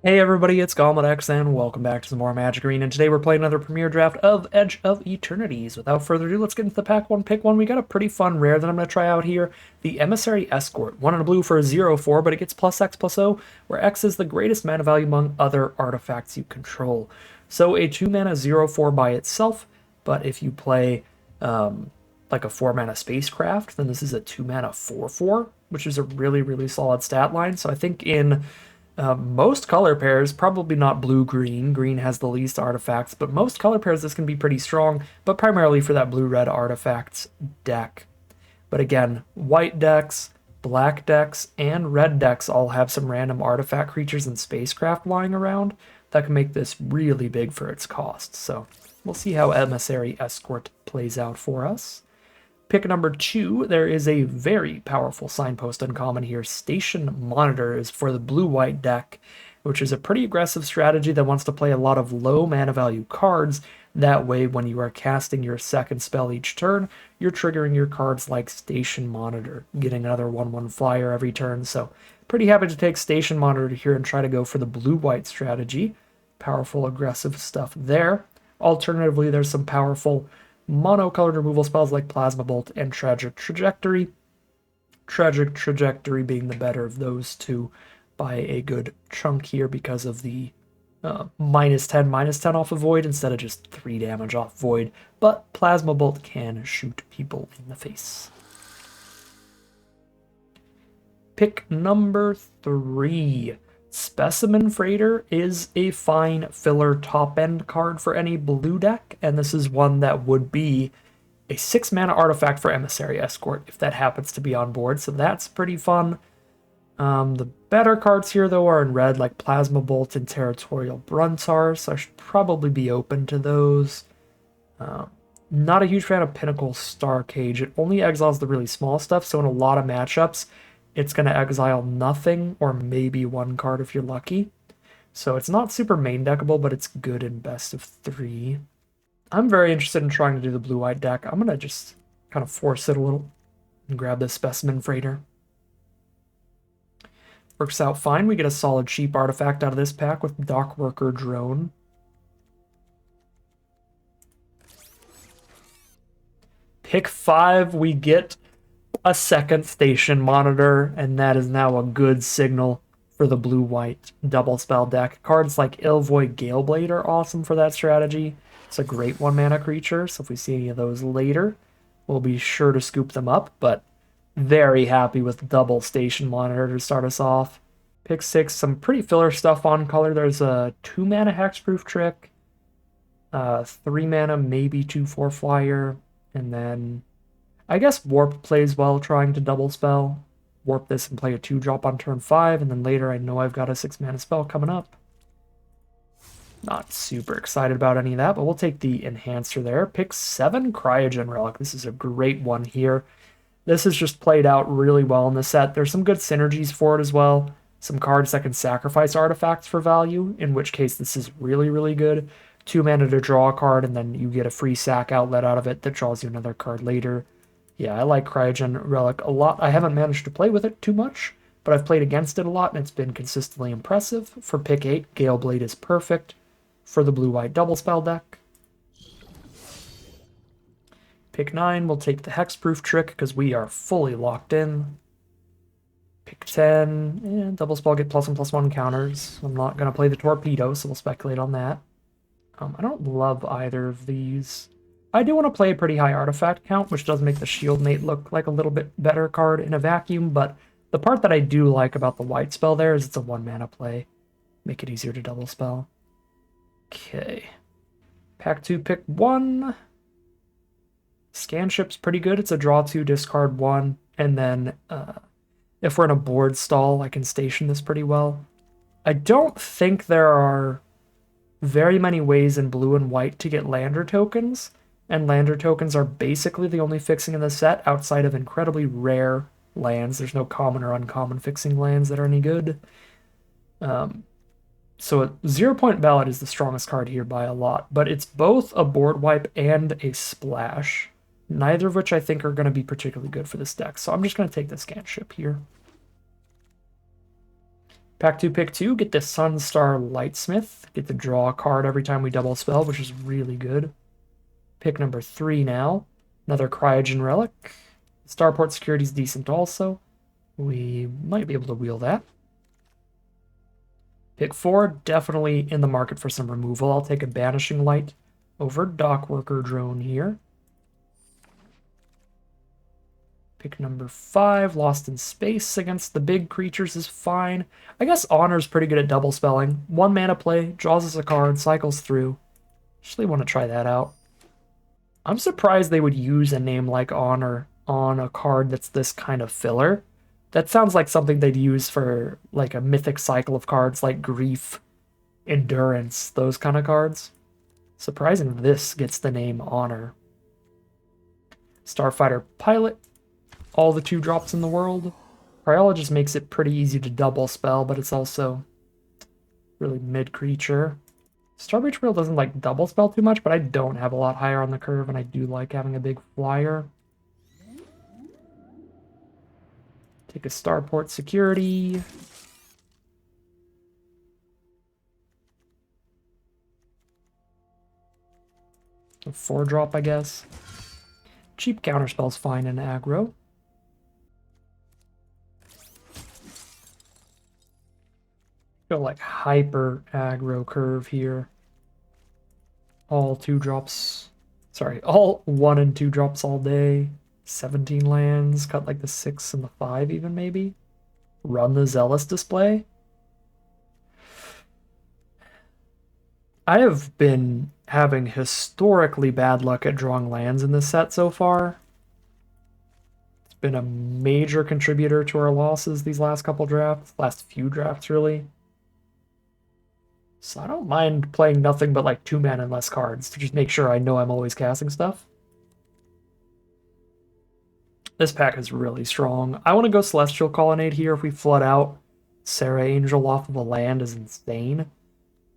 Hey everybody, it's GobletX and welcome back to some more Magic Arena. And today we're playing another premiere draft of Edge of Eternities. Without further ado, let's get into the pack one, pick one. We got a pretty fun rare that I'm going to try out here. The Emissary Escort. One in a blue for a 0/4, but it gets plus X plus O, where X is the greatest mana value among other artifacts you control. So a 2 mana 0/4 by itself, but if you play like a 4 mana Spacecraft, then this is a 2 mana 4/4, which is a really solid stat line. So I think in most color pairs, probably not blue-green. Green has the least artifacts, but most color pairs this can be pretty strong, but primarily for that blue-red artifacts deck. But again, white decks, black decks, and red decks all have some random artifact creatures and spacecraft lying around that can make this really big for its cost. So we'll see how Emissary Escort plays out for us. Pick number 2, there is a very powerful signpost uncommon here. Station Monitor is for the blue-white deck, which is a pretty aggressive strategy that wants to play a lot of low mana value cards. That way, when you are casting your second spell each turn, you're triggering your cards like Station Monitor, getting another 1/1 flyer every turn. So, pretty happy to take Station Monitor here and try to go for the blue-white strategy. Powerful, aggressive stuff there. Alternatively, there's some powerful monocolored removal spells like Plasma Bolt and Tragic Trajectory. Tragic Trajectory being the better of those two by a good chunk here because of the -10/-10 off of Void instead of just 3 damage off Void. But Plasma Bolt can shoot people in the face. Pick number 3. Specimen Freighter is a fine filler top-end card for any blue deck, and this is one that would be a 6 mana artifact for Emissary Escort if that happens to be on board, so that's pretty fun. The better cards here, though, are in red, like Plasma Bolt and Territorial Bruntar, so I should probably be open to those. Not a huge fan of Pinnacle Star Cage. It only exiles the really small stuff, so in a lot of matchups, it's going to exile nothing or maybe one card if you're lucky. So it's not super main deckable, but it's good in best of 3. I'm very interested in trying to do the blue-white deck. I'm going to just kind of force it a little and grab this Specimen Freighter. Works out fine. We get a solid cheap artifact out of this pack with Dockworker Drone. Pick 5, we get a second Station Monitor, and that is now a good signal for the blue-white double spell deck. Cards like Ilvoy Galeblade are awesome for that strategy. It's a great 1 mana creature, so if we see any of those later, we'll be sure to scoop them up, but very happy with double Station Monitor to start us off. Pick 6, some pretty filler stuff on color. There's a 2 mana Hexproof Trick, 3 mana maybe 2/4 flyer, and then I guess Warp plays well trying to double spell. Warp this and play a 2-drop on turn 5, and then later I know I've got a 6 mana spell coming up. Not super excited about any of that, but we'll take the Enhancer there. Pick 7, Cryogen Relic. This is a great one here. This has just played out really well in the set. There's some good synergies for it as well. Some cards that can sacrifice artifacts for value, in which case this is really good. 2 mana to draw a card, and then you get a free sack outlet out of it that draws you another card later. Yeah, I like Cryogen Relic a lot. I haven't managed to play with it too much, but I've played against it a lot, and it's been consistently impressive. For pick 8, Galeblade is perfect for the blue-white double spell deck. Pick 9, we'll take the Hexproof Trick because we are fully locked in. Pick 10, double spell, get +1/+1 counters. I'm not going to play the Torpedo, so we'll speculate on that. I don't love either of these. I do want to play a pretty high artifact count, which does make the Shield Mate look like a little bit better card in a vacuum, but the part that I do like about the white spell there is it's a 1 mana play. Make it easier to double spell. Okay. Pack 2, pick 1. Scanship's pretty good. It's a draw 2, discard 1, and then if we're in a board stall, I can station this pretty well. I don't think there are very many ways in blue and white to get Lander tokens, and Lander tokens are basically the only fixing in the set outside of incredibly rare lands. There's no common or uncommon fixing lands that are any good. So a 0-point Ballad is the strongest card here by a lot, but it's both a board wipe and a splash, neither of which I think are going to be particularly good for this deck. So I'm just going to take the Scanship here. Pack 2, pick 2, get the Sunstar Lightsmith. Get to draw a card every time we double spell, which is really good. Pick number 3 now. Another Cryogen Relic. Starport Security is decent also. We might be able to wheel that. Pick 4, definitely in the market for some removal. I'll take a Banishing Light over Dockworker Drone here. Pick number 5, Lost in Space against the big creatures is fine. I guess Honor's pretty good at double spelling. 1 mana play, draws us a card, cycles through. Actually want to try that out. I'm surprised they would use a name like Honor on a card that's this kind of filler. That sounds like something they'd use for like a mythic cycle of cards like Grief, Endurance, those kind of cards. Surprising this gets the name Honor. Starfighter Pilot. All the 2-drops in the world. Cryologist makes it pretty easy to double spell, but it's also really mid-creature. Starbreach Wheel doesn't like double spell too much, but I don't have a lot higher on the curve, and I do like having a big flyer. Take a Starport Security. A 4-drop, I guess. Cheap counterspell's fine in aggro. Go like hyper aggro curve here. All 2-drops. Sorry, all 1 and 2 drops all day. 17 lands, cut like the 6 and the 5 even maybe. Run the Zealous display. I have been having historically bad luck at drawing lands in this set so far. It's been a major contributor to our losses these last couple drafts, last few drafts really. So I don't mind playing nothing but like 2 mana and less cards to just make sure I know I'm always casting stuff. This pack is really strong. I want to go Celestial Colonnade here if we flood out. Sarah Angel off of a land is insane.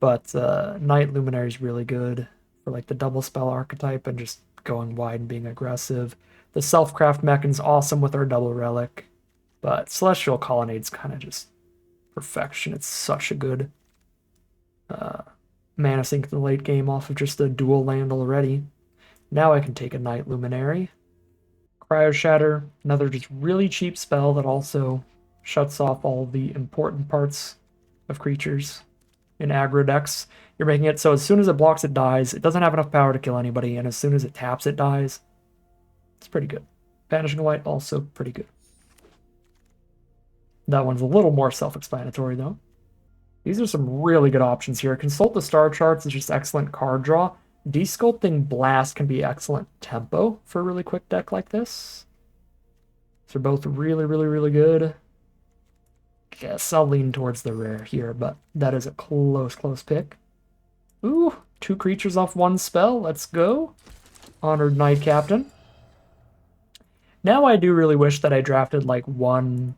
But Night Luminary is really good for like the double spell archetype and just going wide and being aggressive. The Self-Craft mech is awesome with our double relic. But Celestial Colonnade's kind of just perfection. It's such a good mana sink in the late game off of just a dual land already. Now I can take a Night Luminary. Cryo Shatter, another just really cheap spell that also shuts off all the important parts of creatures in aggro decks. You're making it so as soon as it blocks, it dies. It doesn't have enough power to kill anybody, and as soon as it taps, it dies. It's pretty good. Vanishing Light, also pretty good. That one's a little more self-explanatory, though. These are some really good options here. Consult the Star Charts is just excellent card draw. Desculpting Blast can be excellent tempo for a really quick deck like this. They're both really, really, really good. Guess I'll lean towards the rare here, but that is a close, close pick. Ooh, 2 creatures off 1 spell. Let's go. Honored Knight Captain. Now I do really wish that I drafted like 1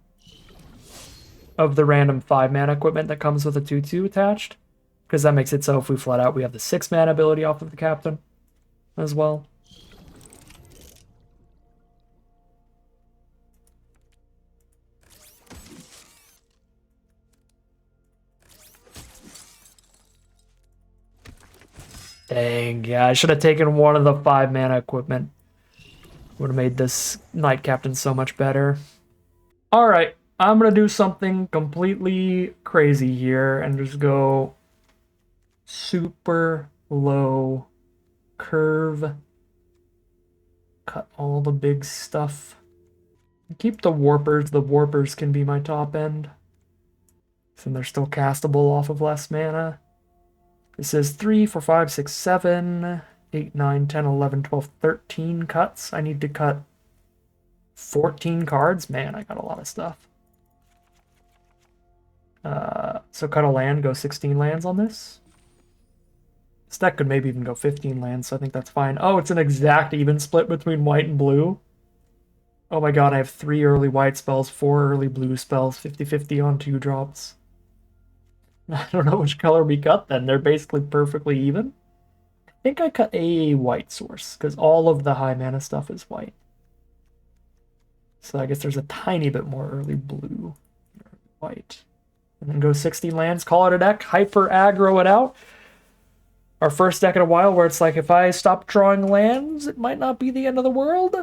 of the random 5-mana equipment that comes with a 2/2 attached, because that makes it so if we flood out, we have the 6-mana ability off of the Captain as well. Dang, yeah, I should have taken 1 of the 5-mana equipment. Would have made this Knight Captain so much better. Alright, I'm going to do something completely crazy here and just go super low curve. Cut all the big stuff. Keep the Warpers. The Warpers can be my top end. And they're still castable off of less mana. This is 3, 4, 5, 6, 7, 8, 9, 10, 11, 12, 13 cuts. I need to cut 14 cards. Man, I got a lot of stuff. So cut a land, go 16 lands on this. This deck could maybe even go 15 lands, so I think that's fine. Oh, it's an exact even split between white and blue. Oh my god, I have 3 early white spells, 4 early blue spells, 50-50 on 2 drops. I don't know which color we cut then. They're basically perfectly even. I think I cut a white source, because all of the high mana stuff is white. So I guess there's a tiny bit more early blue. White. And go 16 lands, call it a deck, hyper aggro it out. Our first deck in a while where it's like, if I stop drawing lands, it might not be the end of the world.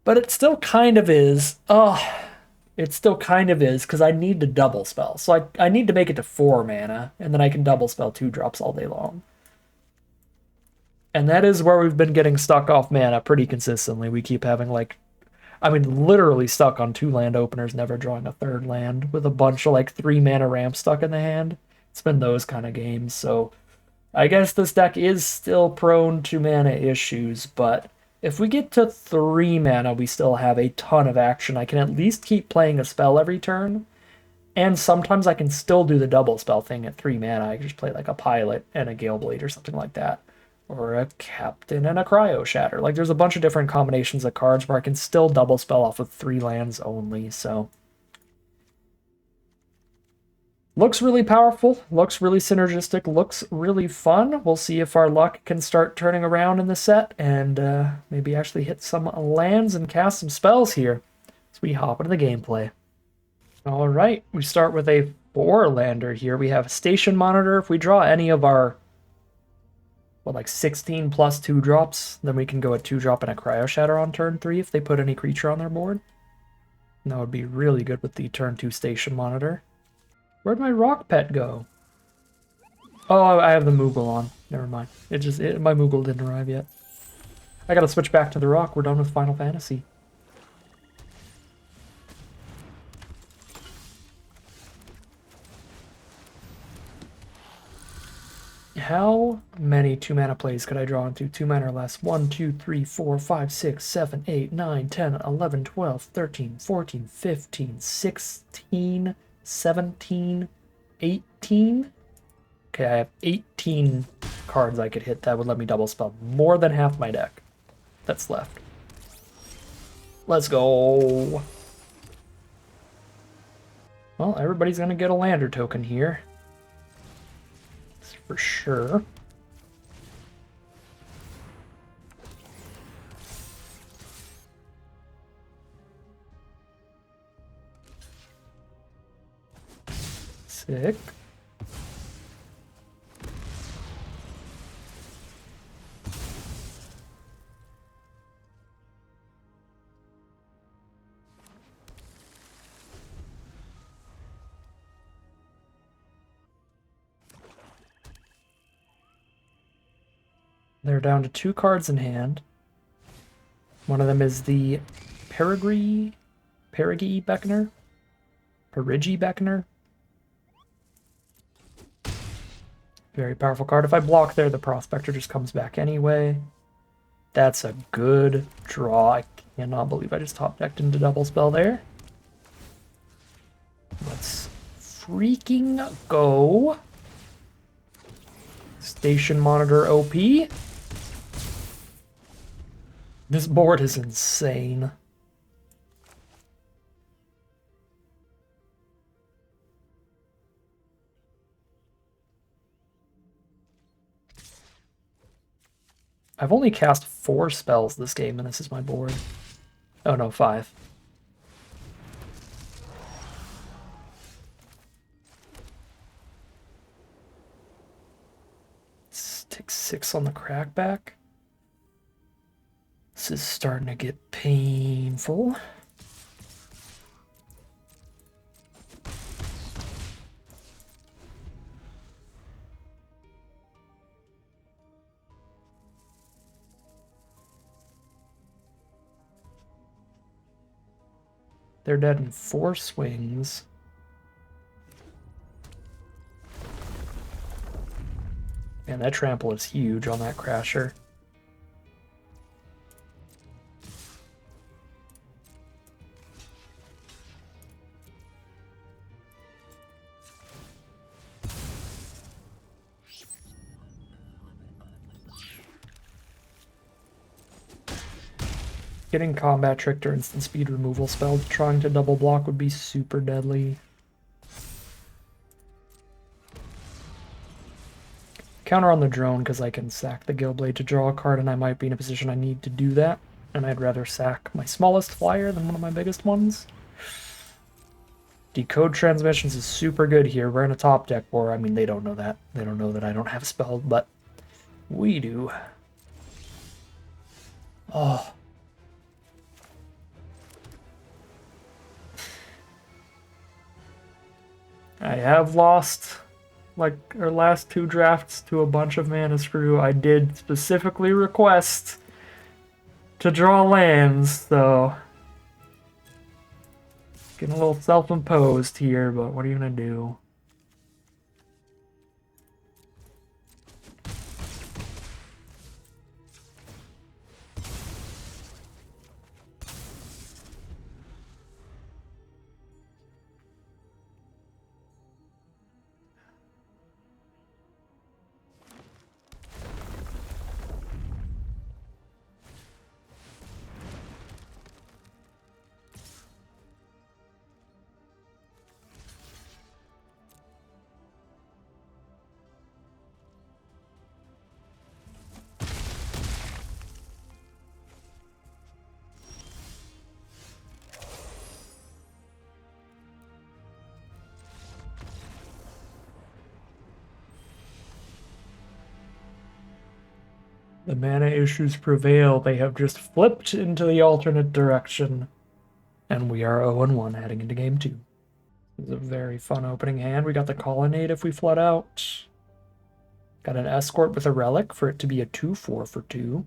But it still kind of is. It still kind of is, because I need to double spell. So I need to make it to 4 mana, and then I can double spell 2 drops all day long. And that is where we've been getting stuck off mana pretty consistently. We keep having, like, I mean, literally stuck on 2 land openers, never drawing a 3rd land, with a bunch of, like, 3 mana ramps stuck in the hand. It's been those kind of games, so I guess this deck is still prone to mana issues, but if we get to 3 mana, we still have a ton of action. I can at least keep playing a spell every turn, and sometimes I can still do the double spell thing at 3 mana. I can just play like a Pilot and a Gale Blade or something like that, or a Captain and a Cryo Shatter. Like, there's a bunch of different combinations of cards where I can still double spell off of 3 lands only, so looks really powerful, looks really synergistic, looks really fun. We'll see if our luck can start turning around in the set and maybe actually hit some lands and cast some spells here as we hop into the gameplay. All right, we start with a 4-lander here. We have a Station Monitor. If we draw any of our, well, like 16 plus 2 drops, then we can go a 2-drop and a Cryo Shatter on turn 3 if they put any creature on their board. And that would be really good with the turn 2 Station Monitor. Where'd my rock pet go? Oh, I have the Moogle on. Never mind. My Moogle didn't arrive yet. I gotta switch back to the rock. We're done with Final Fantasy. How many 2-mana plays could I draw into 2 mana or less? 1, 2, 3, 4, 5, 6, 7, 8, 9, 10, 11, 12, 13, 14, 15, 16... 17, 18. Okay, I have 18 cards I could hit that would let me double spell. More than half my deck that's left. Let's go. Well, everybody's gonna get a lander token here. That's for sure. Sick. They're down to 2 cards in hand. One of them is the Perigi Beckoner. Perigi Beckoner. Very powerful card. If I block there, the Prospector just comes back anyway. That's a good draw. I cannot believe I just top decked into double spell there. Let's freaking go. Station Monitor OP. This board is insane. I've only cast 4 spells this game, and this is my board. Oh no, 5. Stick 6 on the crackback. This is starting to get painful. They're dead in 4 swings. Man, that trample is huge on that Crasher. Getting combat tricked or instant speed removal spell trying to double block would be super deadly. Counter on the drone because I can sack the Gillblade to draw a card, and I might be in a position I need to do that. And I'd rather sack my smallest flyer than one of my biggest ones. Decode Transmissions is super good here. We're in a top deck war. I mean, they don't know that. They don't know that I don't have spelled, but we do. Oh. I have lost, like, our last 2 drafts to a bunch of Mana Screw. I did specifically request to draw lands, so getting a little self-imposed here, but what are you gonna do? The mana issues prevail. They have just flipped into the alternate direction. And we are 0-1 heading into game 2. This is a very fun opening hand. We got the Colonnade if we flood out. Got an Escort with a Relic for it to be a 2/4 for 2.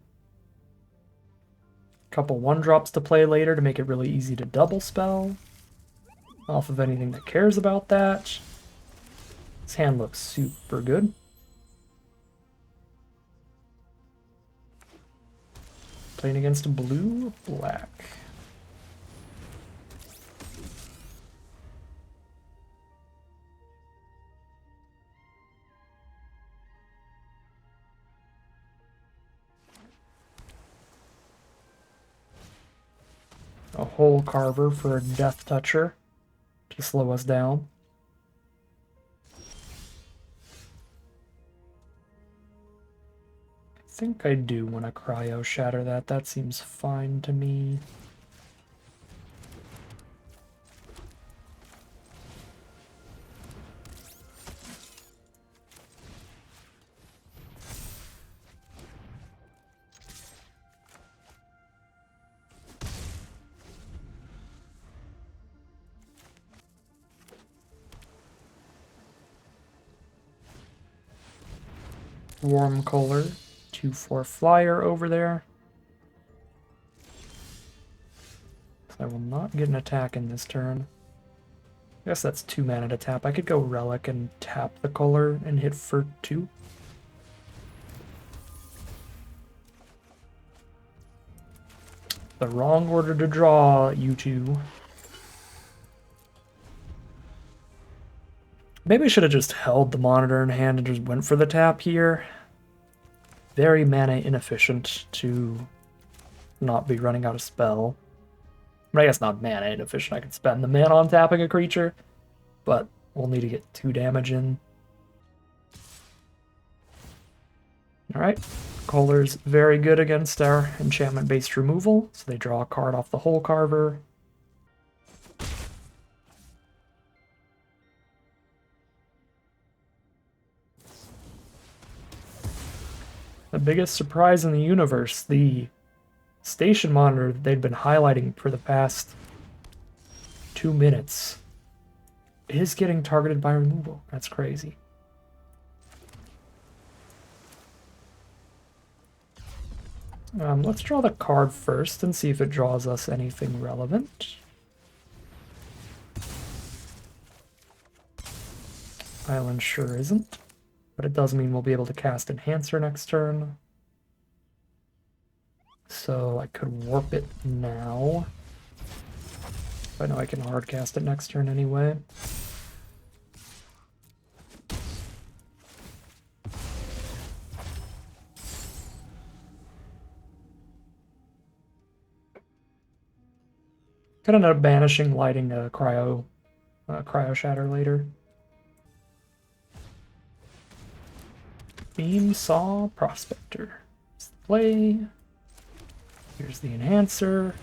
Couple 1-drops to play later to make it really easy to double spell off of anything that cares about that. This hand looks super good. Playing against a blue, black. A Hole Carver for a Death Toucher to slow us down. I think I do want to Cryo Shatter that. That seems fine to me. Warm Color, 2/4 flyer over there. I will not get an attack in this turn. I guess that's 2 mana to tap. I could go Relic and tap the color and hit for 2. The wrong order to draw, you two. Maybe I should have just held the monitor in hand and just went for the tap here. Very mana inefficient to not be running out of spell. I guess not mana inefficient. I could spend the mana on tapping a creature, but we'll need to get 2 damage in. Alright, Color's very good against our enchantment-based removal, so they draw a card off the Hole Carver. The biggest surprise in the universe, the station monitor that they'd been highlighting for the past 2 minutes is getting targeted by removal. That's crazy. Let's draw the card first and see if it draws us anything relevant. Island sure isn't, but it does mean we'll be able to cast Enhancer next turn. So I could warp it now. I know I can hard cast it next turn anyway. Could end up banishing, lighting a cryo shatter later. Beam Saw Prospector. Play. Here's the Enhancer.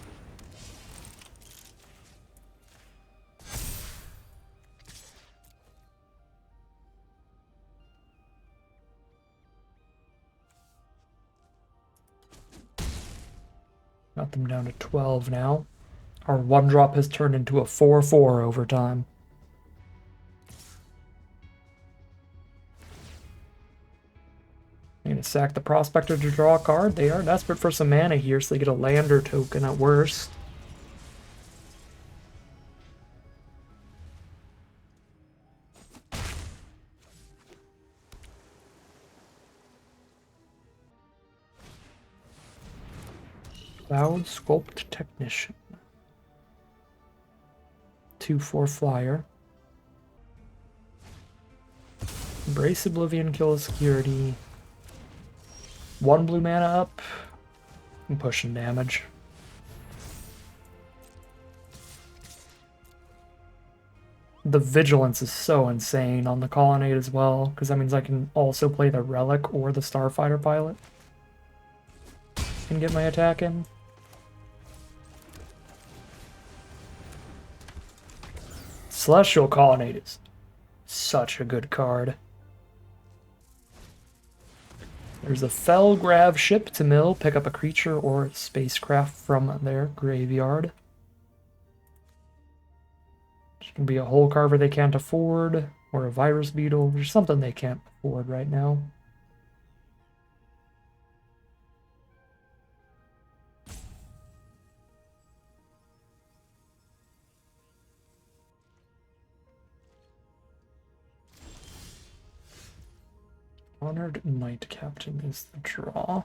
Got them down to 12 now. Our 1-drop has turned into a 4/4 over time. I'm gonna sack the Prospector to draw a card. They are desperate for some mana here, so they get a lander token at worst. Cloud Sculpt Technician. 2/4 flyer. Embrace Oblivion, kill a security. 1 blue mana up. I'm pushing damage. The Vigilance is so insane on the Colonnade as well, because that means I can also play the Relic or the Starfighter Pilot and get my attack in. Celestial Colonnade is such a good card. There's a Felgrav ship to mill, pick up a creature or spacecraft from their graveyard. There's going to be a Hole Carver they can't afford, or a Virus Beetle. There's something they can't afford right now. Honored Knight Captain is the draw.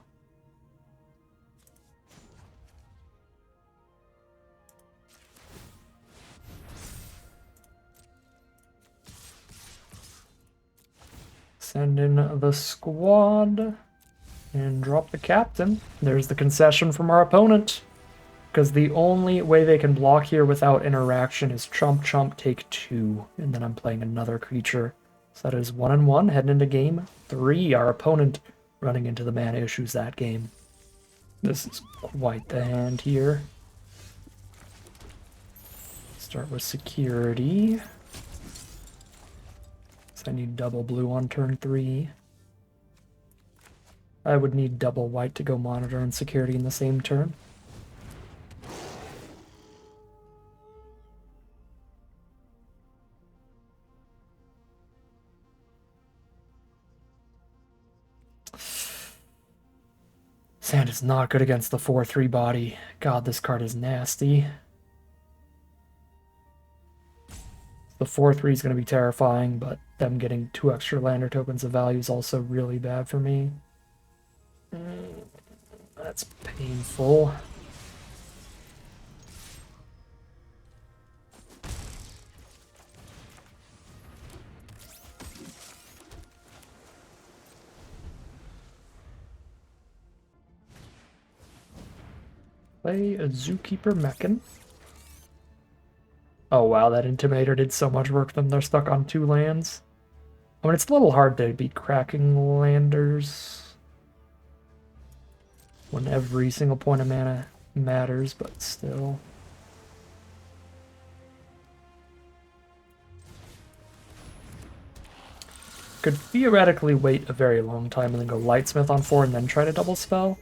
Send in the squad and drop the captain. There's the concession from our opponent, because the only way they can block here without interaction is chump chump take 2, and then I'm playing another creature. So that is 1-1 heading into game 3. Our opponent running into the mana issues that game. This is quite the hand here. Start with security. So I need double blue on turn 3. I would need double white to go monitor and security in the same turn. Sand is not good against the 4/3 body. God, this card is nasty. The 4/3 is going to be terrifying, but them getting 2 extra lander tokens of value is also really bad for me. That's painful. Play a Zookeeper Mechan. Oh wow, that Intimidator did so much work for them. They're stuck on 2 lands. I mean, it's a little hard to beat cracking landers when every single point of mana matters, but still. Could theoretically wait a very long time and then go Lightsmith on 4 and then try to double spell.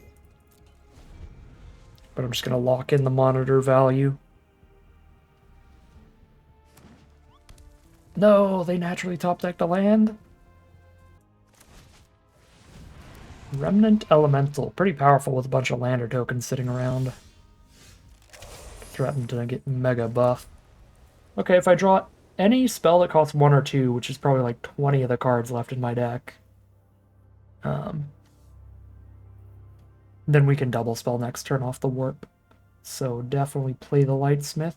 But I'm just going to lock in the monitor value. No, they naturally top deck the land. Remnant Elemental. Pretty powerful with a bunch of lander tokens sitting around. Threatened to get mega buff. Okay, if I draw any spell that costs 1 or 2, which is probably like 20 of the cards left in my deck, then we can double spell next turn off the warp. So definitely play the Lightsmith.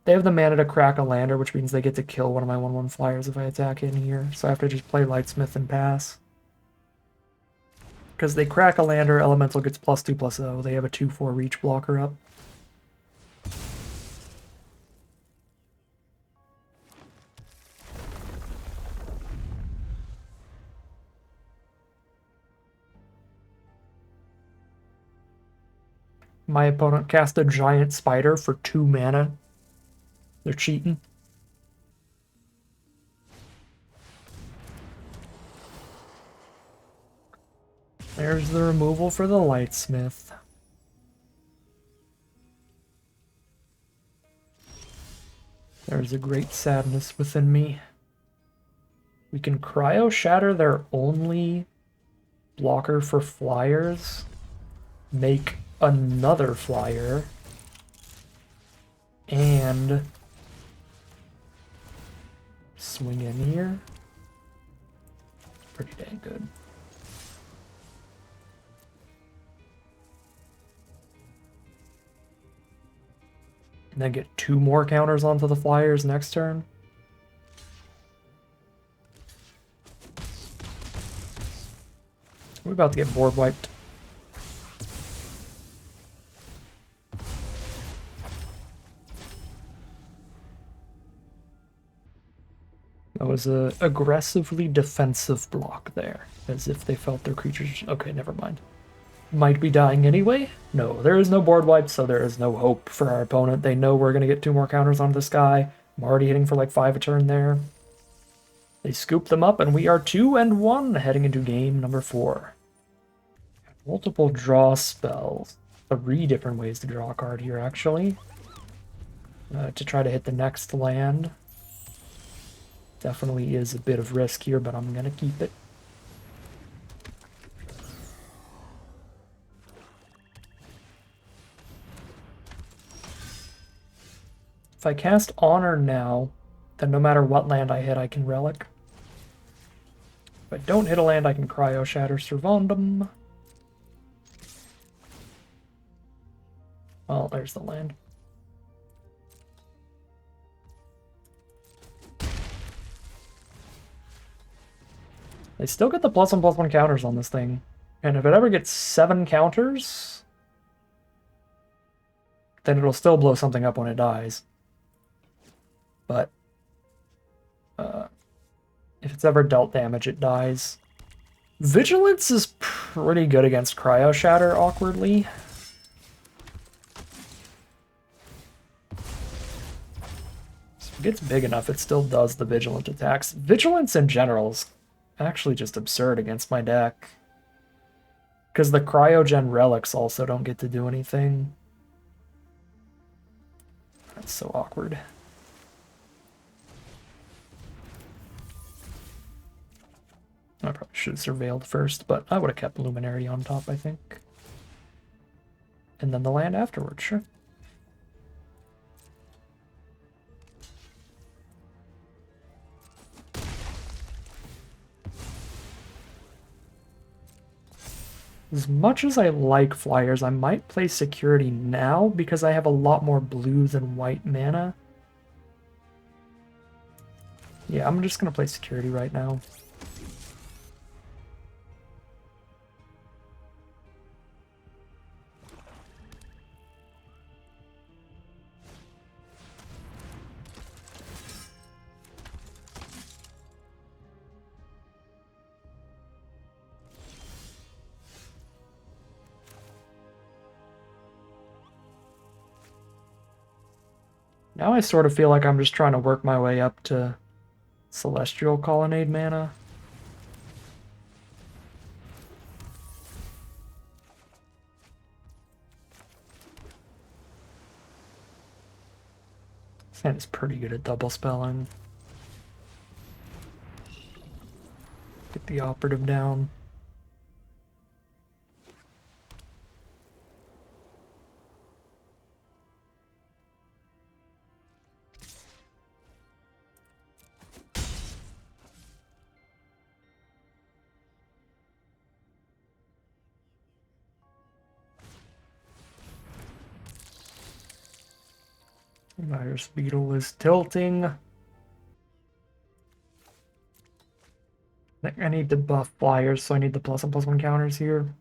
They have the mana to crack a lander, which means they get to kill one of my 1/1 flyers if I attack in here. So I have to just play Lightsmith and pass. Because they crack a lander, Elemental gets +2/+0. They have a 2/4 reach blocker up. My opponent cast a giant spider for 2 mana. They're cheating. There's the removal for the Lightsmith. There's a great sadness within me. We can cryo shatter their only blocker for flyers. Make another flyer. And swing in here. Pretty dang good. And then get 2 more counters onto the flyers next turn. We're about to get board wiped. That was a aggressively defensive block there, as if they felt their creatures... Okay, never mind. Might be dying anyway? No, there is no board wipe, so there is no hope for our opponent. They know we're going to get 2 more counters onto this guy. I'm already hitting for like 5 a turn there. They scoop them up, and we are 2-1 heading into game number 4. Multiple draw spells. 3 different ways to draw a card here, actually. To try to hit the next land. Definitely is a bit of risk here, but I'm going to keep it. If I cast Honor now, then no matter what land I hit, I can Relic. If I don't hit a land, I can Cryo Shatter Servandum. Well, there's the land. They still get the +1/+1 counters on this thing. And if it ever gets 7 counters, then it'll still blow something up when it dies. But if it's ever dealt damage, it dies. Vigilance is pretty good against Cryo Shatter, awkwardly. If it gets big enough, it still does the Vigilant attacks. Vigilance in general is actually just absurd against my deck. Because the Cryogen Relics also don't get to do anything. That's so awkward. I probably should have surveilled first, but I would have kept Luminary on top, I think. And then the land afterwards, sure. As much as I like flyers, I might play security now because I have a lot more blue than white mana. Yeah, I'm just going to play security right now. Now I sort of feel like I'm just trying to work my way up to Celestial Colonnade mana. This hand is pretty good at double spelling. Get the operative down. Myers Beetle is tilting. I need to buff flyers, so I need the +1/+1 counters here.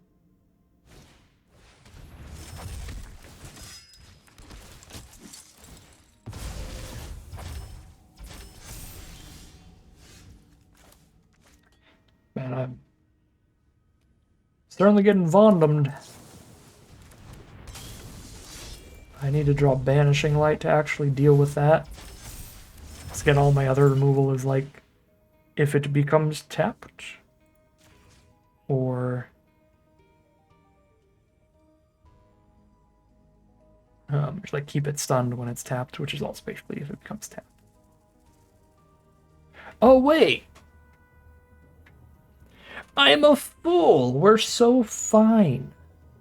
Man, I'm certainly getting Vondomed. I need to draw Banishing Light to actually deal with that. Let's get all my other removal is like if it becomes tapped or just like keep it stunned when it's tapped, which is also basically if it becomes tapped. Oh, wait. I'm a fool. We're so fine.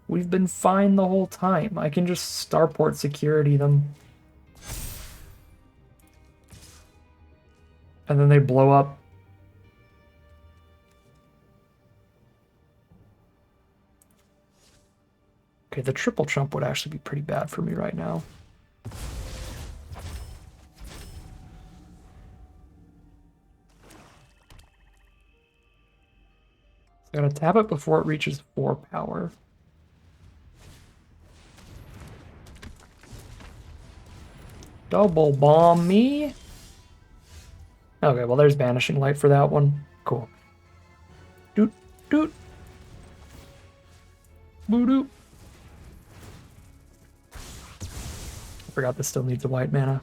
We've been fine the whole time. I can just starport security them. And then they blow up. Okay, the triple trump would actually be pretty bad for me right now. I gotta tap it before it reaches 4 power. Double bomb me. Okay, well there's Banishing Light for that one. Cool. Doot, doot. Boo doot. I forgot this still needs a white mana.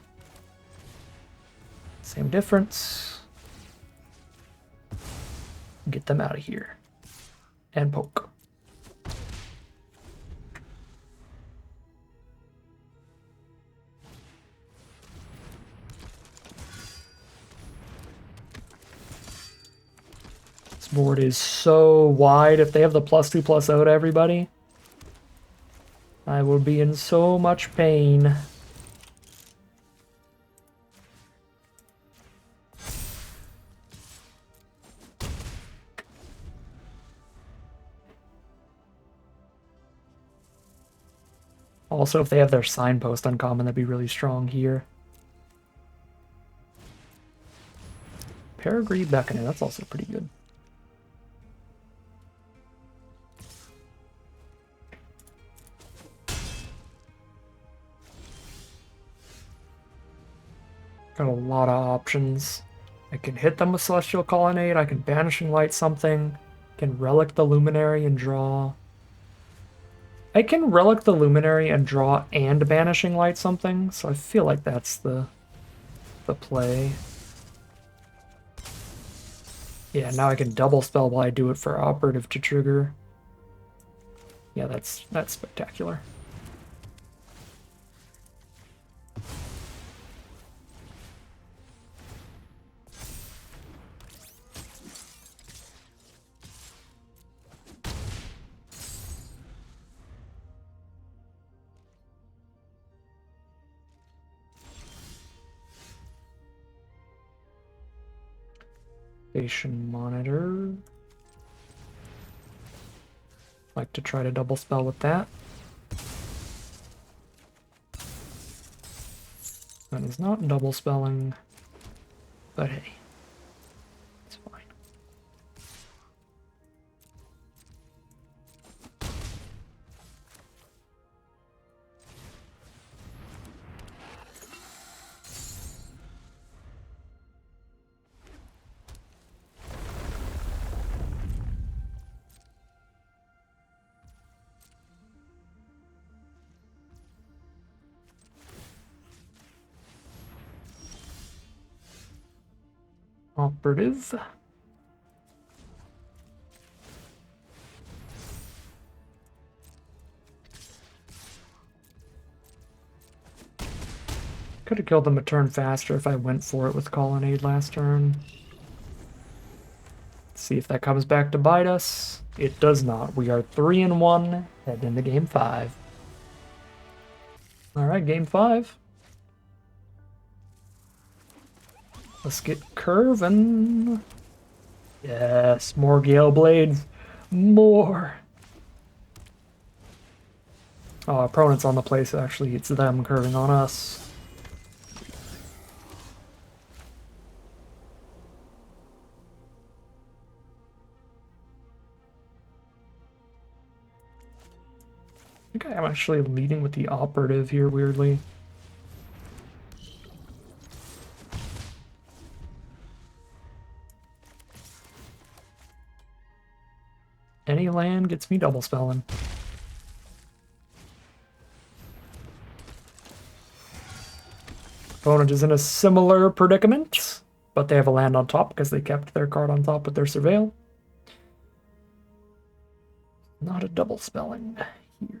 Same difference. Get them out of here. And poke. This board is so wide. If they have the +2/+0 to everybody, I will be in so much pain. Also, if they have their Signpost uncommon, that'd be really strong here. Peregrine Beckoning, that's also pretty good. Got a lot of options. I can hit them with Celestial Colonnade, I can Banishing Light something, can Relic the Luminary and draw. I can Relic the Luminary and draw and Banishing Light something, so I feel like that's the play. Yeah, now I can double spell while I do it for Operative to trigger. Yeah, that's spectacular. Station Monitor. Like to try to double spell with that. That is not double spelling, but hey, it's fine. Operative. Could have killed them a turn faster if I went for it with Colonnade last turn. Let's see if that comes back to bite us. It does not. We are 3-1, heading into game 5. Alright, game 5. Let's get curving. Yes, more Gale Blades. More. Oh, opponent's on the place. Actually, it's them curving on us. I think I'm actually leading with the Operative here, weirdly. Any land gets me double spelling. Opponent is in a similar predicament, but they have a land on top because they kept their card on top with their Surveil. Not a double spelling here.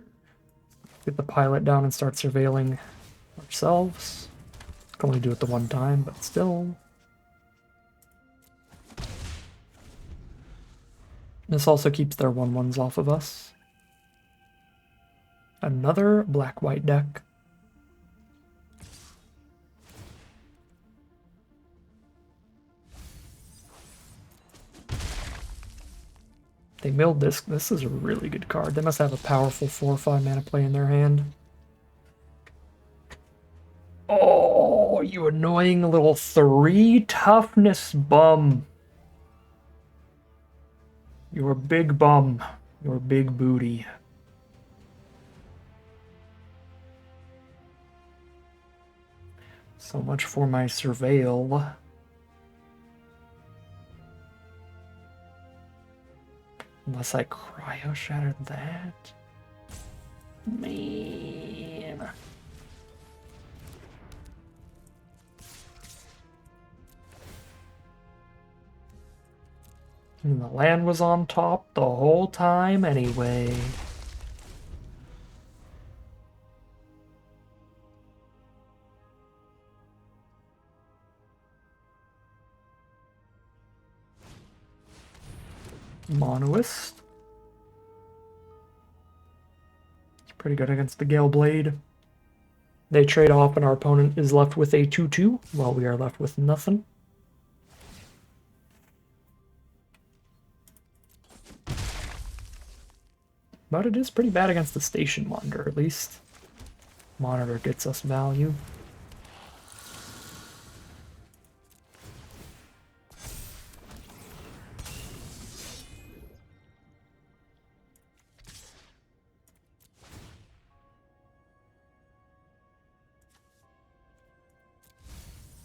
Get the pilot down and start surveilling ourselves. Can only do it the one time, but still. This also keeps their 1/1s off of us. Another black-white deck. They milled this. This is a really good card. They must have a powerful 4 or 5 mana play in their hand. Oh, you annoying little 3 toughness bum. You're a big bum. You're a big booty. So much for my surveil. Unless I cryo shattered that. Man. And the land was on top the whole time anyway. Monoist. It's pretty good against the Gale Blade. They trade off and our opponent is left with a 2/2 while we are left with nothing. But it is pretty bad against the Station Monitor, at least. Monitor gets us value.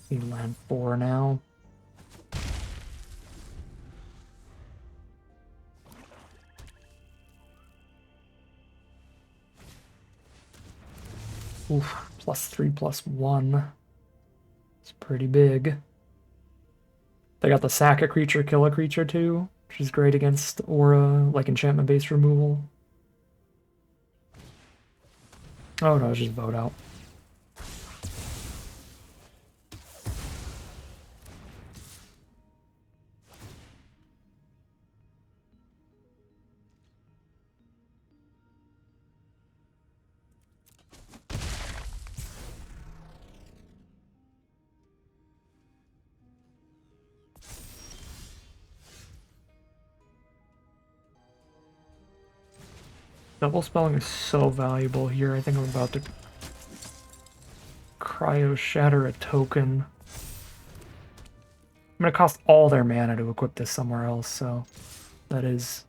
We land 4 now. Oof, +3/+1. It's pretty big. They got the sack a creature, kill a creature too, which is great against aura, like enchantment-based removal. Oh no, just vote out. Double spelling is so valuable here. I think I'm about to cryo shatter a token. I'm gonna cost all their mana to equip this somewhere else, so that is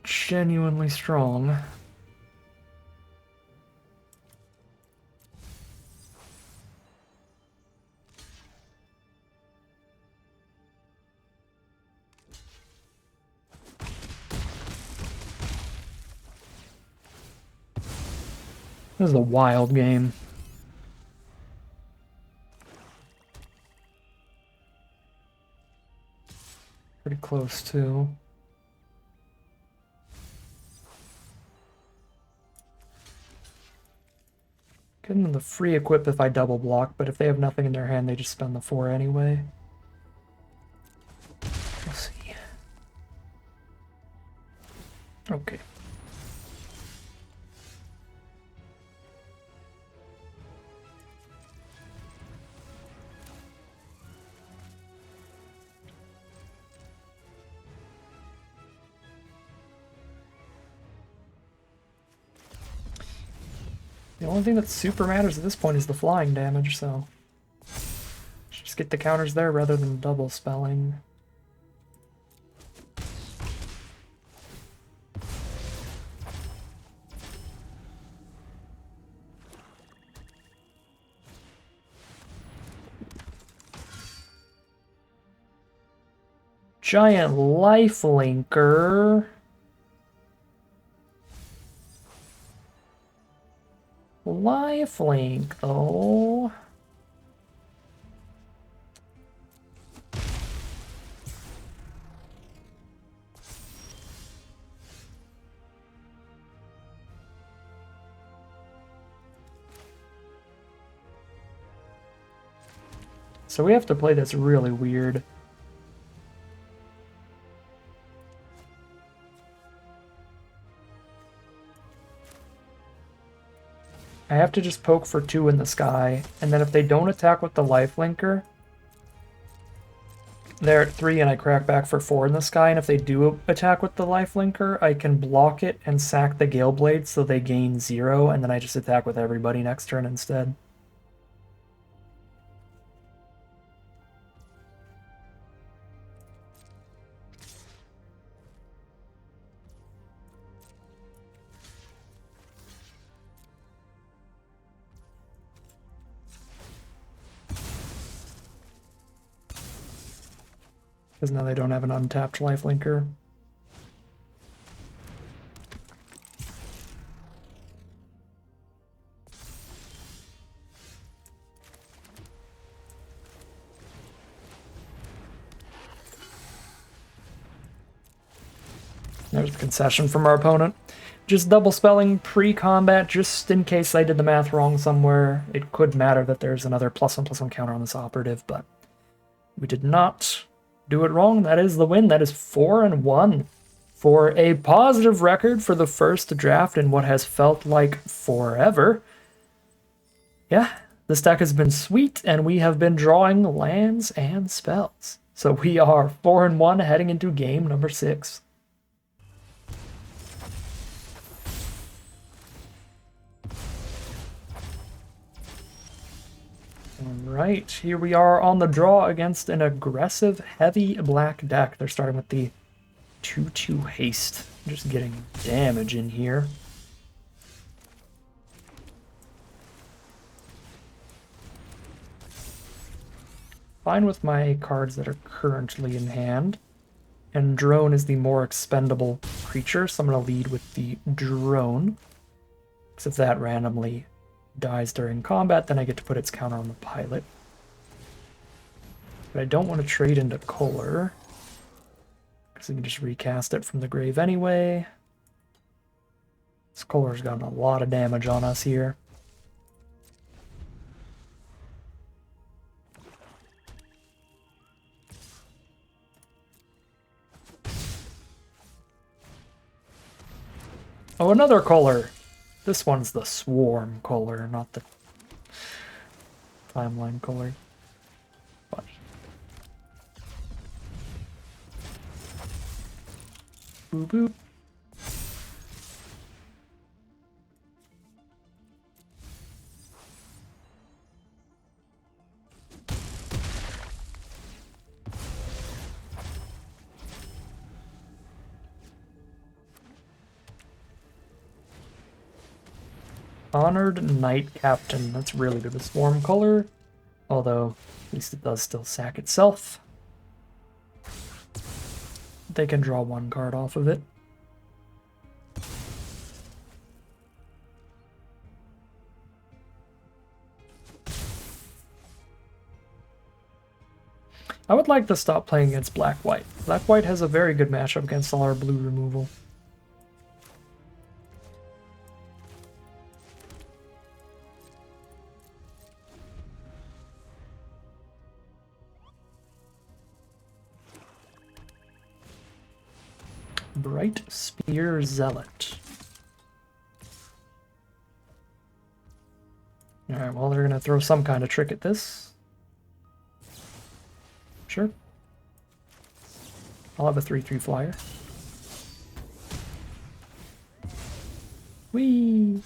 genuinely strong. This is a wild game. Pretty close too. Give them the free equip if I double block, but if they have nothing in their hand, they just spend the 4 anyway. We'll see. Okay. The only thing that super matters at this point is the flying damage, so just get the counters there rather than double spelling. Giant lifelinker. Lifelink, though. So we have to play this really weird. I have to just poke for 2 in the sky, and then if they don't attack with the life linker, they're at 3 and I crack back for 4 in the sky, and if they do attack with the life linker, I can block it and sack the Gale Blade so they gain 0, and then I just attack with everybody next turn instead. Because now they don't have an untapped life linker. There's the concession from our opponent. Just double spelling pre-combat, just in case I did the math wrong somewhere. It could matter that there's another +1/+1 counter on this operative, but we did not do it wrong. That is the win. That is 4-1 for a positive record for the first draft in what has felt like forever. Yeah, this deck has been sweet, and we have been drawing lands and spells. So we are 4-1 heading into game number 6. Alright, here we are on the draw against an aggressive, heavy black deck. They're starting with the 2/2 haste. Just getting damage in here. Fine with my cards that are currently in hand. And drone is the more expendable creature, so I'm going to lead with the drone. Because if that randomly dies during combat, then I get to put its counter on the pilot. But I don't want to trade into Kohler, because I can just recast it from the grave anyway. This Kohler's gotten a lot of damage on us here. Oh, another Kohler! This one's the Swarm Kohler, not the Timeline Kohler. Funny. Boop boop. Honored Knight Captain. That's really good with Swarm Color, although at least it does still sack itself. They can draw 1 card off of it. I would like to stop playing against Black-White. Black-White has a very good matchup against all our blue removal. Bright Spear Zealot. Alright, well, they're going to throw some kind of trick at this. Sure. I'll have a 3/3 flyer. Whee!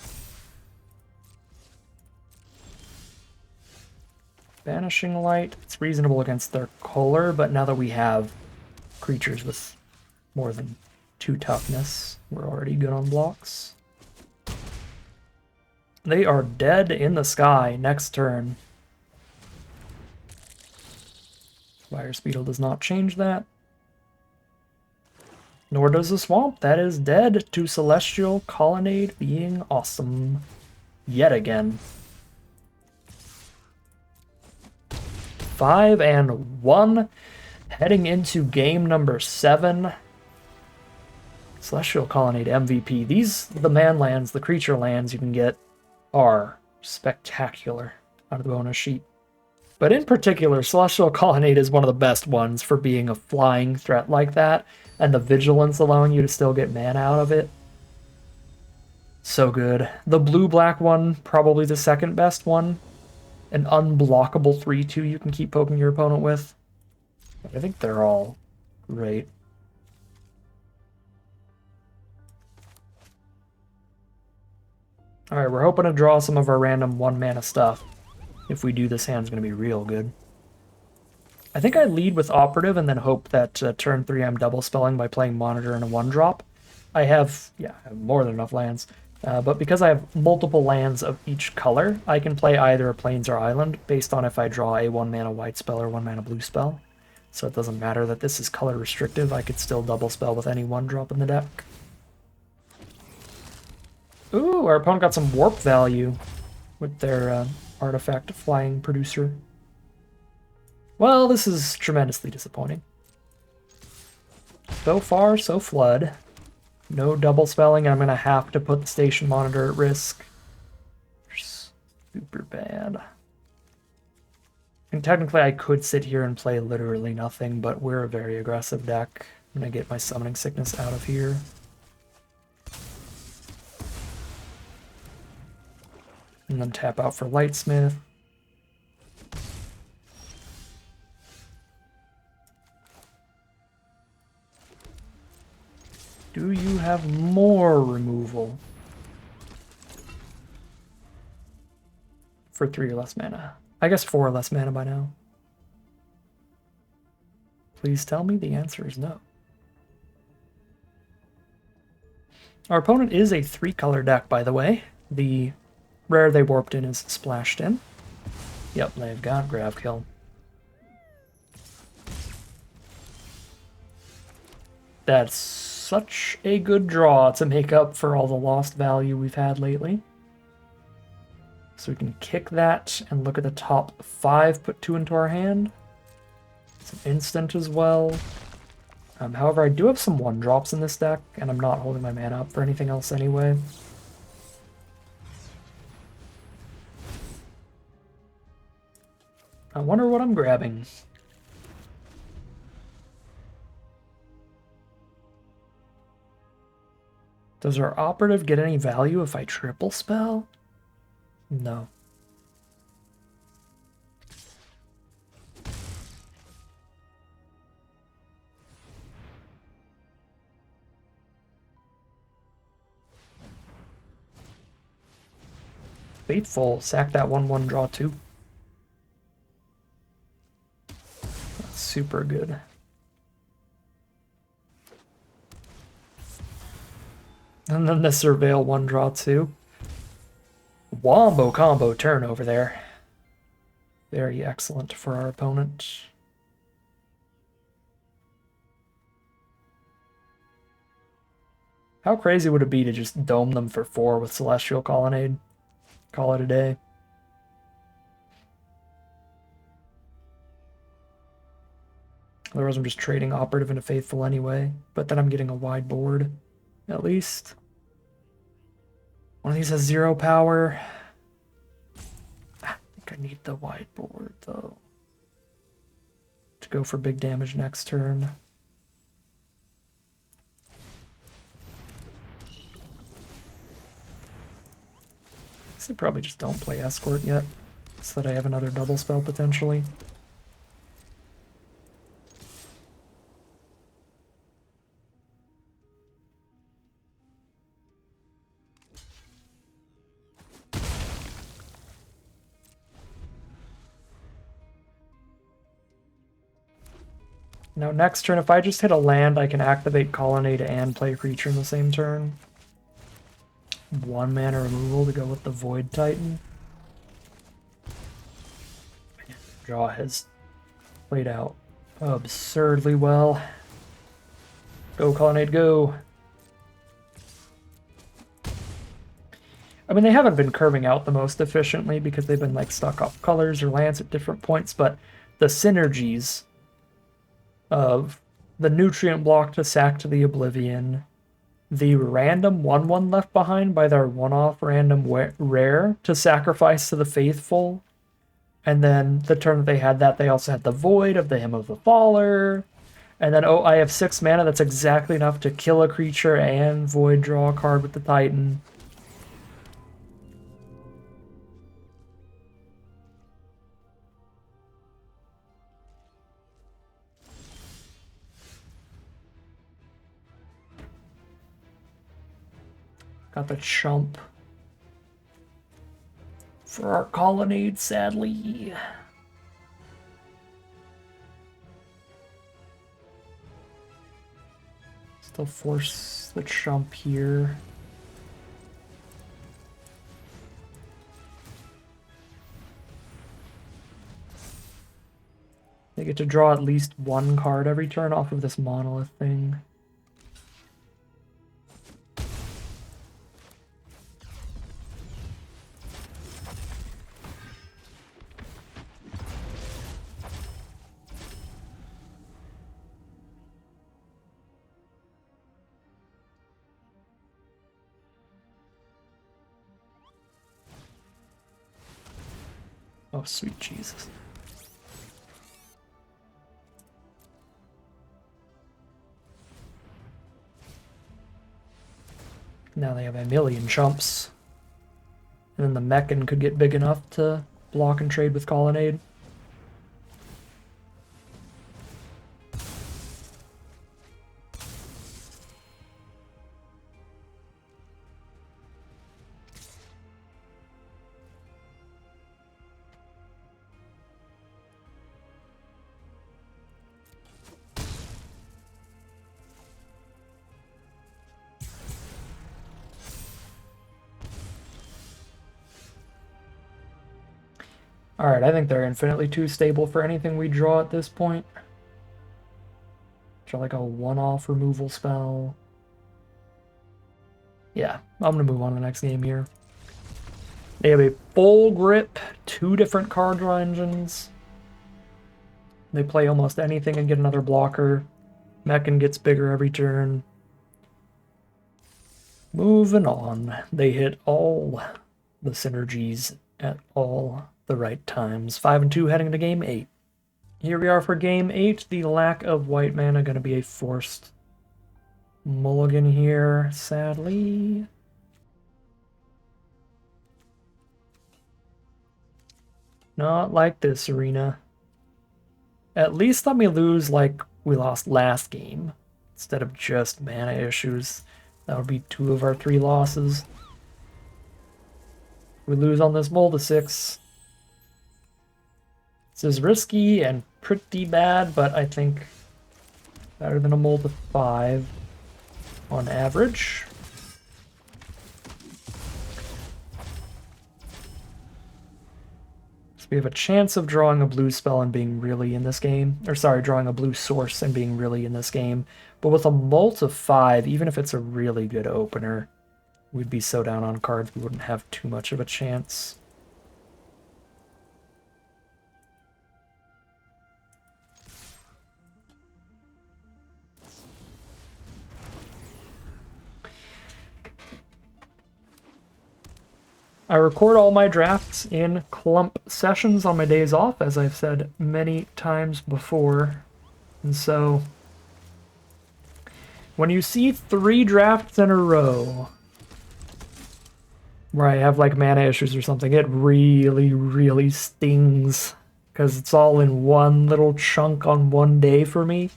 Vanishing Light. It's reasonable against their Kohler, but now that we have creatures with more than 2 toughness, we're already good on blocks. They are dead in the sky next turn. Fire Speedle does not change that. Nor does the Swamp. That is dead to Celestial Colonnade being awesome. Yet again. 5-1. Heading into game number 7. Celestial Colonnade MVP. These, the man lands, the creature lands you can get, are spectacular out of the bonus sheet. But in particular, Celestial Colonnade is one of the best ones for being a flying threat like that, and the Vigilance allowing you to still get mana out of it. So good. The blue-black one, probably the second best one. An unblockable 3/2 you can keep poking your opponent with. I think they're all great. Alright, we're hoping to draw some of our random 1-mana stuff. If we do, this hand's going to be real good. I think I lead with Operative and then hope that turn 3 I'm double spelling by playing Monitor and a 1-drop. I have more than enough lands. But because I have multiple lands of each color, I can play either a Plains or Island based on if I draw a 1-mana white spell or 1-mana blue spell. So it doesn't matter that this is color restrictive, I could still double spell with any 1-drop in the deck. Ooh, our opponent got some warp value with their artifact flying producer. Well, this is tremendously disappointing. So far, so flood. No double spelling, and I'm going to have to put the station monitor at risk. Super bad. And technically I could sit here and play literally nothing, but we're a very aggressive deck. I'm going to get my Summoning Sickness out of here. And then tap out for Lightsmith. Do you have more removal? For 3 or less mana. I guess 4 or less mana by now. Please tell me the answer is no. Our opponent is a 3-color deck, by the way. The rare they warped in is splashed in. Yep, they've got Gravkill. That's such a good draw to make up for all the lost value we've had lately. So we can kick that and look at the top 5, put 2 into our hand. Some instant as well. However, I do have some 1-drops in this deck, and I'm not holding my mana up for anything else anyway. I wonder what I'm grabbing. Does our operative get any value if I triple spell? No. Faithful, sack that 1/1, draw 2. That's super good. And then the Surveil 1, draw 2. Wombo combo turn over there. Very excellent for our opponent. How crazy would it be to just dome them for 4 with Celestial Colonnade? Call it a day. Otherwise I'm just trading Operative into Faithful anyway, but then I'm getting a wide board, at least. One of these has 0 power. I think I need the wide board, though, to go for big damage next turn. I guess I probably just don't play Escort yet, so that I have another double spell potentially. Now next turn, if I just hit a land, I can activate Colonnade and play a creature in the same turn. 1 mana removal to go with the Void Titan. Draw has played out absurdly well. Go Colonnade, go! I mean, they haven't been curving out the most efficiently because they've been like stuck off colors or lands at different points, but the synergies of the Nutrient Block to sack to the Oblivion, the random 1/1 left behind by their one-off random rare to sacrifice to the Faithful, and then the turn that they had that, they also had the Void of the Hymn of the Faller, and then, oh, I have 6 mana, that's exactly enough to kill a creature and Void draw a card with the Titan. Got the chump for our colonnade, sadly. Still force the chump here. They get to draw at least one card every turn off of this monolith thing. Oh, sweet Jesus. Now they have a million chumps. And then the Mechan could get big enough to block and trade with Colonnade. Alright, I think they're infinitely too stable for anything we draw at this point. Draw like a one-off removal spell. Yeah, I'm going to move on to the next game here. They have a full grip, 2 different card draw engines. They play almost anything and get another blocker. Mechan gets bigger every turn. Moving on. They hit all the synergies at all the right times. 5 and 2 heading into game 8. Here we are for game 8. The lack of white mana going to be a forced mulligan here, sadly. Not like this, Arena. At least let me lose like we lost last game, instead of just mana issues. That would be 2 of our 3 losses. We lose on this Mold to 6. This is risky and pretty bad, but I think better than a Mold to 5 on average. So we have a chance of drawing a blue spell and being really in this game. Or sorry, drawing a blue source and being really in this game. But with a Mold to 5, even if it's a really good opener, we'd be so down on cards we wouldn't have too much of a chance. I record all my drafts in clump sessions on my days off, as I've said many times before. And so, when you see 3 drafts in a row where I have like mana issues or something, it really, really stings. Because it's all in one little chunk on one day for me.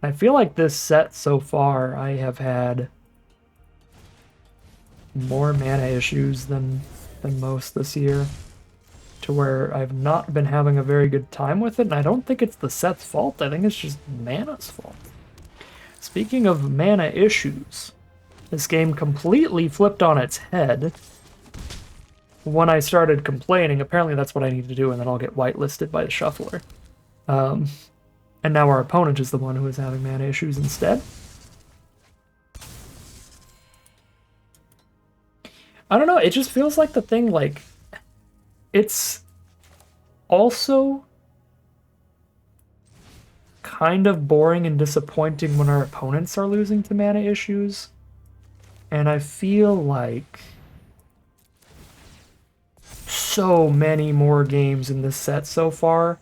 I feel like this set so far, I have had more mana issues than most this year, to where I've not been having a very good time with it, and I don't think it's the set's fault. I think it's just mana's fault. Speaking of mana issues, this game completely flipped on its head when I started complaining. Apparently that's what I need to do, and then I'll get whitelisted by the shuffler. And now our opponent is the one who is having mana issues instead. I don't know, it just feels like the thing, like, it's also kind of boring and disappointing when our opponents are losing to mana issues. And I feel like so many more games in this set so far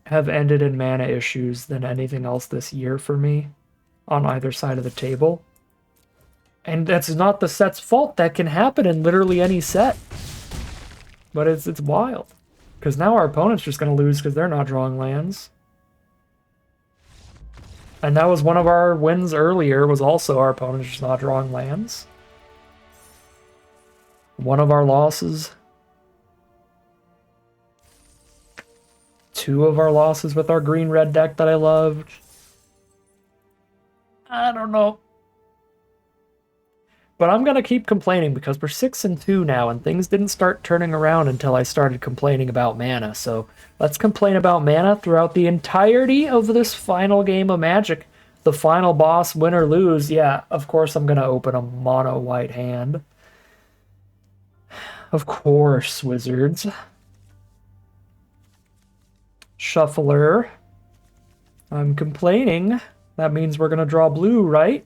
have ended in mana issues than anything else this year for me on either side of the table. And that's not the set's fault. That can happen in literally any set. But it's wild. Because now our opponent's just going to lose because they're not drawing lands. And that was one of our wins earlier, was also our opponent's just not drawing lands. One of our losses. Two of our losses with our green-red deck that I loved. I don't know. But I'm going to keep complaining because we're 6-2 now, and things didn't start turning around until I started complaining about mana. So let's complain about mana throughout the entirety of this final game of Magic. The final boss, win or lose. Yeah, of course I'm going to open a mono-white hand. Of course, Wizards. Shuffler. I'm complaining. That means we're going to draw blue, right?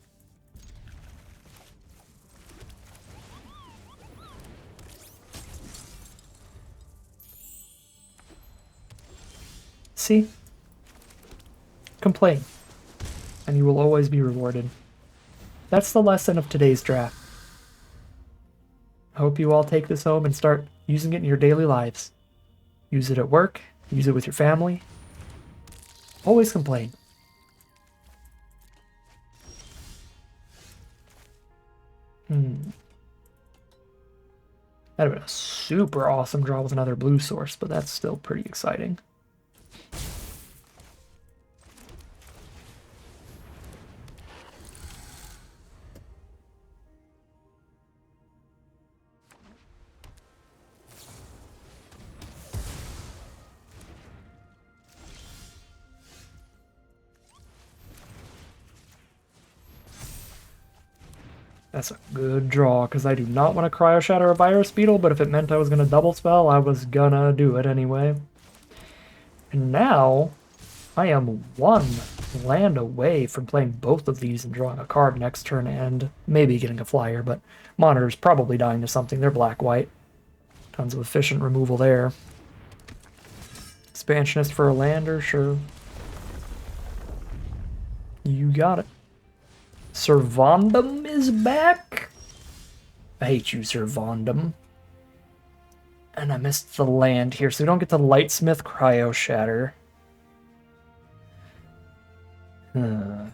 See? Complain. And you will always be rewarded. That's the lesson of today's draft. I hope you all take this home and start using it in your daily lives. Use it at work. Use it with your family. Always complain. That'd have been a super awesome draw with another blue source, but that's still pretty exciting. That's a good draw, because I do not want to Cryo Shatter a Virus Beetle, but if it meant I was going to double spell, I was gonna do it anyway. And now, I am one land away from playing both of these and drawing a card next turn, and maybe getting a flyer, but Monitor's probably dying to something. They're black-white. Tons of efficient removal there. Expansionist for a lander, sure. You got it. Servandum is back. I hate you, Servandum. And I missed the land here, so we don't get the Lightsmith Cryo Shatter. The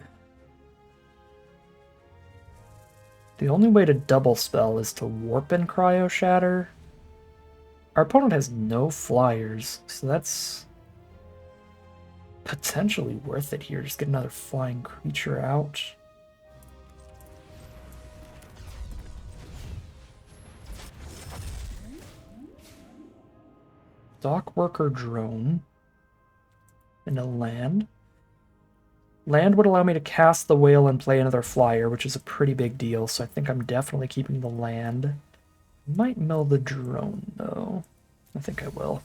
only way to double spell is to warp and Cryo Shatter. Our opponent has no flyers, so that's potentially worth it here. Just get another flying creature out. Dock Worker Drone. And a land. Land would allow me to cast the whale and play another flyer, which is a pretty big deal, so I think I'm definitely keeping the land. Might mill the drone, though. I think I will.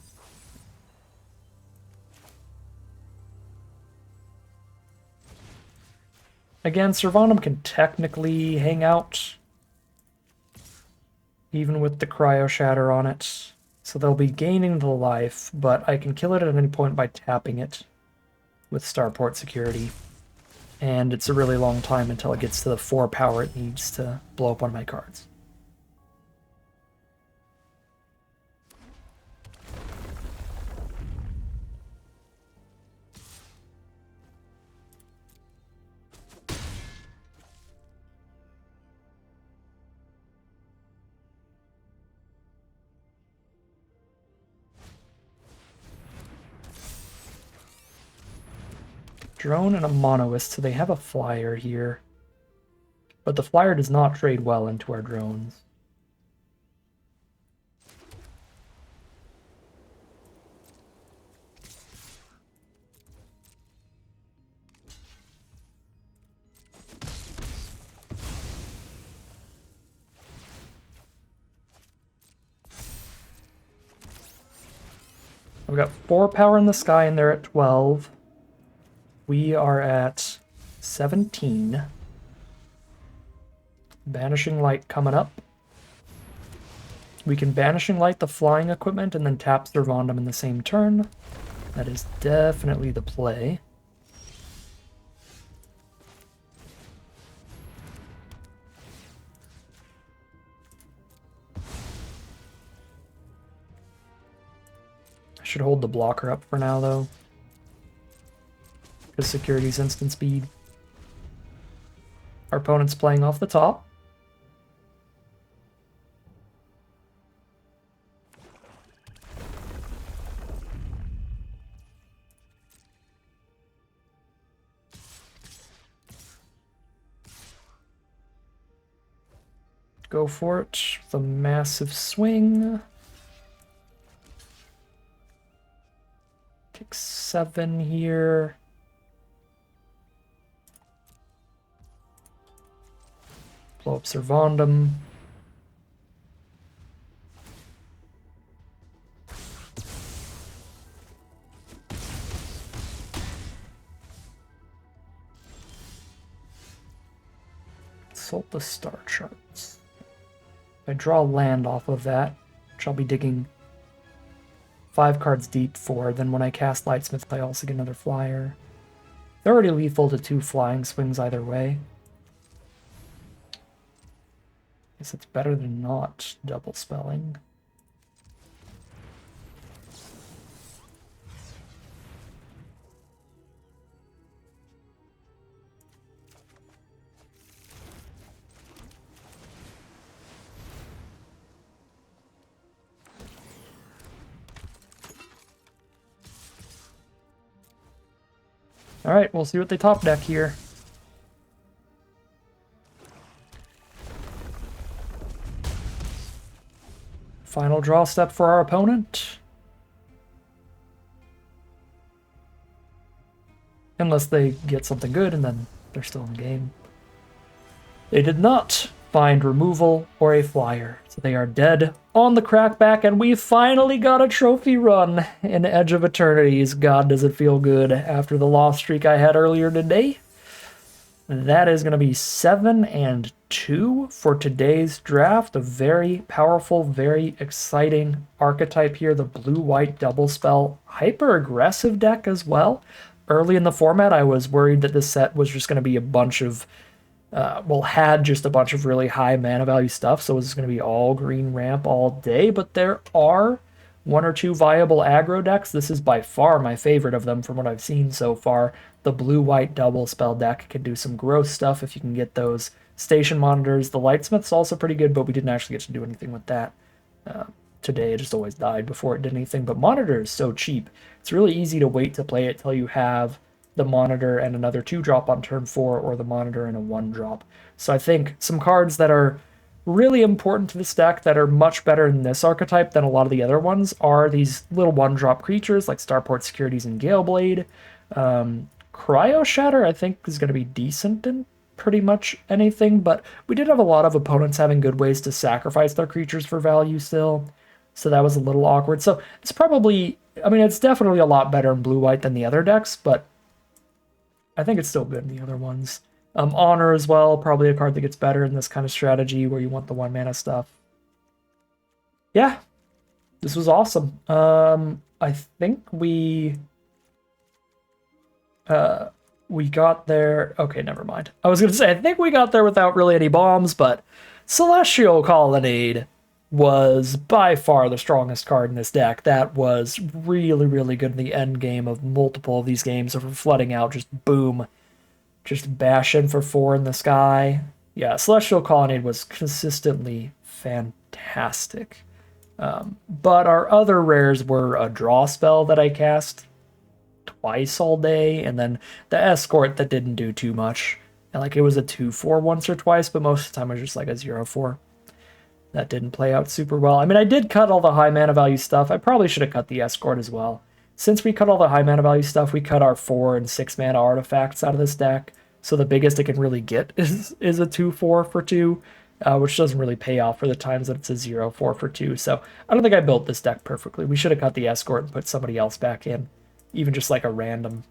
Again, Servandum can technically hang out, even with the Cryo Shatter on it. So they'll be gaining the life, but I can kill it at any point by tapping it with Starport Security. And it's a really long time until it gets to the 4 power it needs to blow up one of my cards. Drone and a Monoist, so they have a flyer here. But the flyer does not trade well into our drones. We've got 4 power in the sky and they're at 12. We are at 17. Banishing Light coming up. We can Banishing Light the flying equipment and then tap Servandum in the same turn. That is definitely the play. I should hold the blocker up for now, though. Because security's instant speed. Our opponent's playing off the top. go for it. The massive swing. Take 7 here. Blow up Servandum. Consult the star charts. If I draw land off of that, which I'll be digging 5 cards deep for, then when I cast Lightsmith, I also get another flyer. They're already lethal to 2 flying swings either way. Guess it's better than not double spelling. Alright, we'll see what they top deck here. Final draw step for our opponent. Unless they get something good and then they're still in the game. They did not find removal or a flyer, so they are dead on the crackback, and we finally got a trophy run in Edge of Eternities. God, does it feel good after the loss streak I had earlier today. That is going to be 7-2 for today's draft. A very powerful, very exciting archetype here. The blue-white double spell, hyper-aggressive deck as well. Early in the format, I was worried that this set was just going to be a bunch of had just a bunch of really high mana value stuff, so it's going to be all green ramp all day, but there are 1 or 2 viable aggro decks. This is by far my favorite of them from what I've seen so far. The blue-white double spell deck can do some gross stuff if you can get those station monitors. The Lightsmith's also pretty good, but we didn't actually get to do anything with that. Today it just always died before it did anything, but Monitor is so cheap. It's really easy to wait to play it till you have the Monitor and another 2-drop on turn 4, or the Monitor and a 1-drop. So I think some cards that are really important to this deck that are much better in this archetype than a lot of the other ones are these little 1-drop creatures like Starport Securities and Galeblade. Cryo Shatter I think is going to be decent in pretty much anything, but we did have a lot of opponents having good ways to sacrifice their creatures for value still, so that was a little awkward. So it's probably, I mean, it's definitely a lot better in blue-white than the other decks, but I think it's still good in the other ones. Honor as well, probably a card that gets better in this kind of strategy where you want the 1-mana stuff. Yeah, this was awesome. I think we got there. Okay, never mind. I was going to say, I think we got there without really any bombs, but Celestial Colonnade was by far the strongest card in this deck. That was really, really good in the end game of multiple of these games. If we're flooding out, just boom. Just bash in for 4 in the sky. Yeah, Celestial Colonnade was consistently fantastic. But our other rares were a draw spell that I cast twice all day, and then the Escort that didn't do too much. And like it was a 2/4 once or twice, but most of the time it was just like a 0/4. That didn't play out super well. I mean, I did cut all the high mana value stuff. I probably should have cut the Escort as well. Since we cut all the high mana value stuff, we cut our 4 and 6 mana artifacts out of this deck. So the biggest it can really get is a 2/4 for 2, which doesn't really pay off for the times that it's a 0/4 for 2. So I don't think I built this deck perfectly. We should have cut the Escort and put somebody else back in. Even just like a random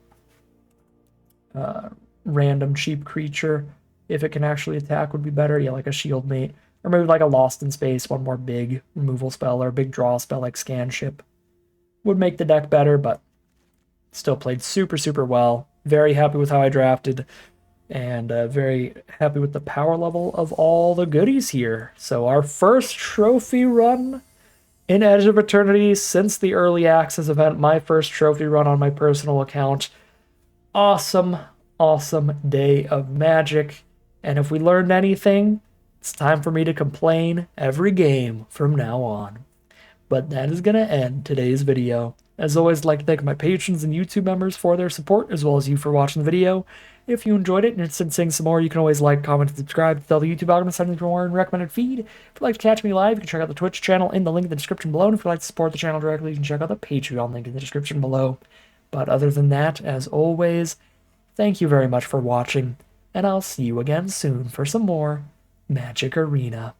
cheap creature, if it can actually attack, would be better. Yeah, like a Shield Mate. Or maybe like a Lost in Space, one more big removal spell or a big draw spell like Scan Ship. Would make the deck better, but still played super, super well. Very happy with how I drafted, and very happy with the power level of all the goodies here. So our first trophy run in Edge of Eternity since the early access event. My first trophy run on my personal account. Awesome, awesome day of Magic. And if we learned anything, it's time for me to complain every game from now on. But that is going to end today's video. As always, I'd like to thank my patrons and YouTube members for their support, as well as you for watching the video. If you enjoyed it and you're interested in seeing some more, you can always like, comment, and subscribe. Tell the YouTube algorithm to send me for more and recommended feed. If you'd like to catch me live, you can check out the Twitch channel in the link in the description below. And if you'd like to support the channel directly, you can check out the Patreon link in the description below. But other than that, as always, thank you very much for watching, and I'll see you again soon for some more Magic Arena.